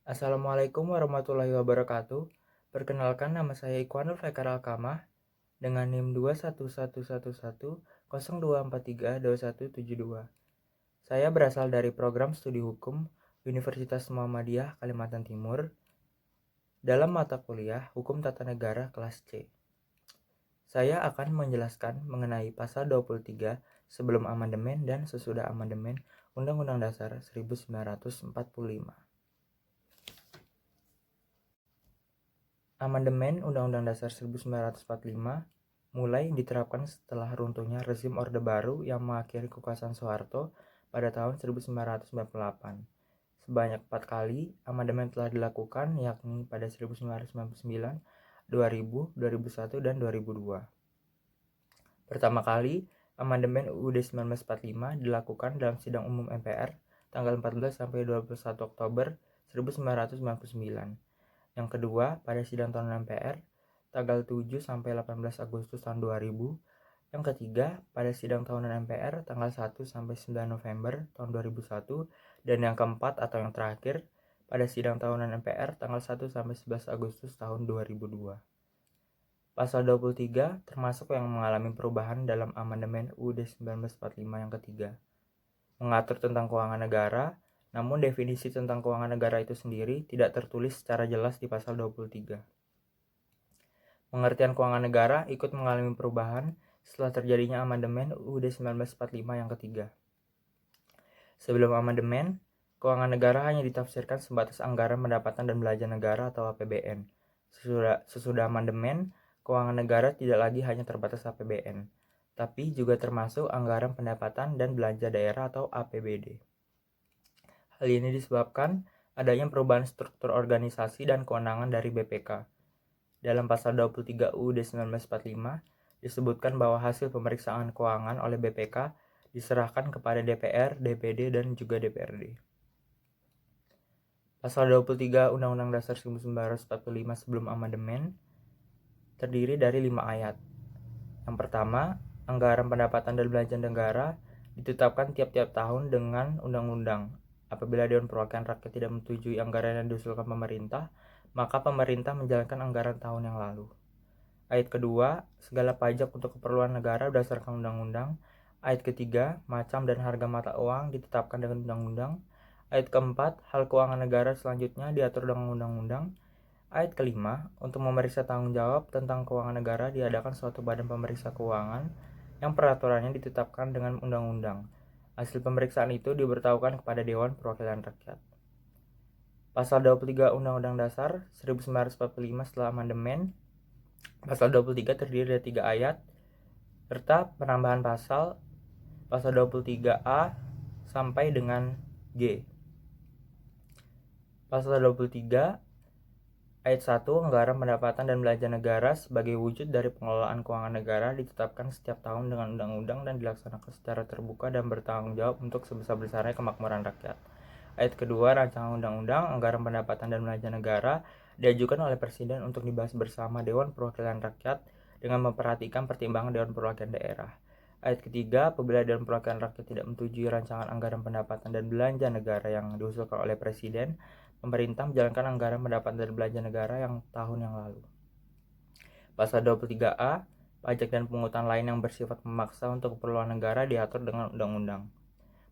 Assalamualaikum warahmatullahi wabarakatuh. Perkenalkan, nama saya Ikhwanul Fekar Alkamah dengan NIM 2111102432172. Saya berasal dari program studi hukum Universitas Muhammadiyah Kalimantan Timur dalam mata kuliah Hukum Tata Negara kelas C. Saya akan menjelaskan mengenai pasal 23 sebelum amandemen dan sesudah amandemen Undang-Undang Dasar 1945. Amandemen Undang-Undang Dasar 1945 mulai diterapkan setelah runtuhnya rezim Orde Baru yang mengakhiri kekuasaan Soeharto pada tahun 1998. Sebanyak 4 kali amandemen telah dilakukan, yakni pada 1999, 2000, 2001, dan 2002. Pertama kali, amandemen UUD 1945 dilakukan dalam sidang umum MPR tanggal 14 sampai 21 Oktober 1999. Yang kedua, pada sidang tahunan MPR tanggal 7 sampai 18 Agustus tahun 2000. Yang ketiga, pada sidang tahunan MPR tanggal 1 sampai 9 November tahun 2001. Dan yang keempat atau yang terakhir, pada sidang tahunan MPR tanggal 1 sampai 11 Agustus tahun 2002. Pasal 23 termasuk yang mengalami perubahan dalam amandemen UUD 1945 yang ketiga. Mengatur tentang keuangan negara, namun definisi tentang keuangan negara itu sendiri tidak tertulis secara jelas di pasal 23. Pengertian keuangan negara ikut mengalami perubahan setelah terjadinya amandemen UUD 1945 yang ketiga. Sebelum amandemen, keuangan negara hanya ditafsirkan sebatas anggaran pendapatan dan belanja negara atau APBN. Sesudah amandemen, keuangan negara tidak lagi hanya terbatas APBN, tapi juga termasuk anggaran pendapatan dan belanja daerah atau APBD. Hal ini disebabkan adanya perubahan struktur organisasi dan kewenangan dari BPK. Dalam pasal 23 UUD 1945 disebutkan bahwa hasil pemeriksaan keuangan oleh BPK diserahkan kepada DPR, DPD, dan juga DPRD. Pasal 23 Undang-Undang Dasar 1945 sebelum amandemen terdiri dari 5 ayat. Yang pertama, anggaran pendapatan dan belanja negara ditetapkan tiap-tiap tahun dengan undang-undang. Apabila Dewan Perwakilan Rakyat tidak menyetujui anggaran yang diusulkan pemerintah, maka pemerintah menjalankan anggaran tahun yang lalu. Ayat kedua, segala pajak untuk keperluan negara berdasarkan undang-undang. Ayat ketiga, macam dan harga mata uang ditetapkan dengan undang-undang. Ayat keempat, hal keuangan negara selanjutnya diatur dengan undang-undang. Ayat kelima, untuk memeriksa tanggung jawab tentang keuangan negara diadakan suatu badan pemeriksa keuangan yang peraturannya ditetapkan dengan undang-undang. Hasil pemeriksaan itu diberitahukan kepada Dewan Perwakilan Rakyat. Pasal 23 Undang-Undang Dasar 1945 setelah amandemen. Pasal 23 terdiri dari 3 ayat serta penambahan pasal 23A sampai dengan G. Pasal 23 Ayat 1, anggaran pendapatan dan belanja negara sebagai wujud dari pengelolaan keuangan negara ditetapkan setiap tahun dengan undang-undang dan dilaksanakan secara terbuka dan bertanggung jawab untuk sebesar-besarnya kemakmuran rakyat. Ayat kedua, rancangan undang-undang anggaran pendapatan dan belanja negara diajukan oleh Presiden untuk dibahas bersama Dewan Perwakilan Rakyat dengan memperhatikan pertimbangan Dewan Perwakilan Daerah. Ayat ketiga, apabila Dewan Perwakilan Rakyat tidak menyetujui rancangan anggaran pendapatan dan belanja negara yang diusulkan oleh Presiden, pemerintah menjalankan anggaran pendapatan dan belanja negara yang tahun yang lalu. Pasal 23A, pajak dan pungutan lain yang bersifat memaksa untuk keperluan negara diatur dengan undang-undang.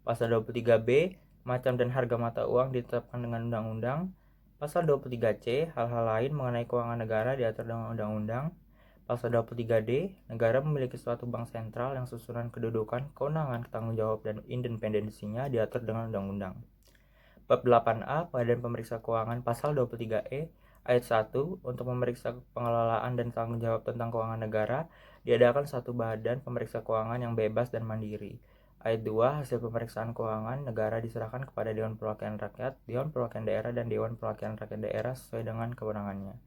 Pasal 23B, macam dan harga mata uang ditetapkan dengan undang-undang. Pasal 23C, hal-hal lain mengenai keuangan negara diatur dengan undang-undang. Pasal 23D, negara memiliki suatu bank sentral yang susunan kedudukan, kewenangan, tanggung jawab, dan independensinya diatur dengan undang-undang. Bab 8A, Badan Pemeriksa Keuangan. Pasal 23E, Ayat 1, untuk memeriksa pengelolaan dan tanggung jawab tentang keuangan negara, diadakan satu badan pemeriksa keuangan yang bebas dan mandiri. Ayat 2, hasil pemeriksaan keuangan negara diserahkan kepada Dewan Perwakilan Rakyat, Dewan Perwakilan Daerah, dan Dewan Perwakilan Rakyat Daerah sesuai dengan kewenangannya.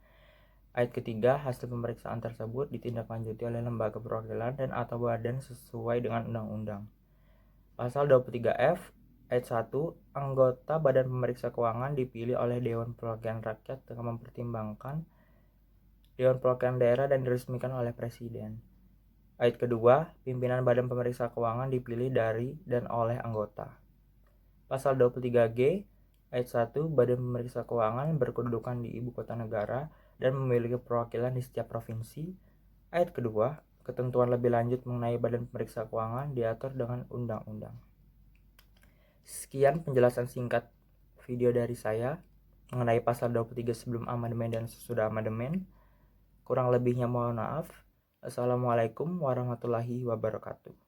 Ayat ketiga, hasil pemeriksaan tersebut ditindaklanjuti oleh lembaga perwakilan dan atau badan sesuai dengan undang-undang. Pasal 23F, Ayat 1, anggota Badan Pemeriksa Keuangan dipilih oleh Dewan Perwakilan Rakyat dengan mempertimbangkan Dewan Perwakilan Daerah dan diresmikan oleh Presiden. Ayat kedua, pimpinan Badan Pemeriksa Keuangan dipilih dari dan oleh anggota. Pasal 23G, Ayat 1, Badan Pemeriksa Keuangan berkedudukan di Ibu Kota Negara dan memiliki perwakilan di setiap provinsi. Ayat kedua, ketentuan lebih lanjut mengenai Badan Pemeriksa Keuangan diatur dengan undang-undang. Sekian penjelasan singkat video dari saya mengenai pasal 23 sebelum amandemen dan sesudah amandemen. Kurang lebihnya mohon maaf. Assalamualaikum warahmatullahi wabarakatuh.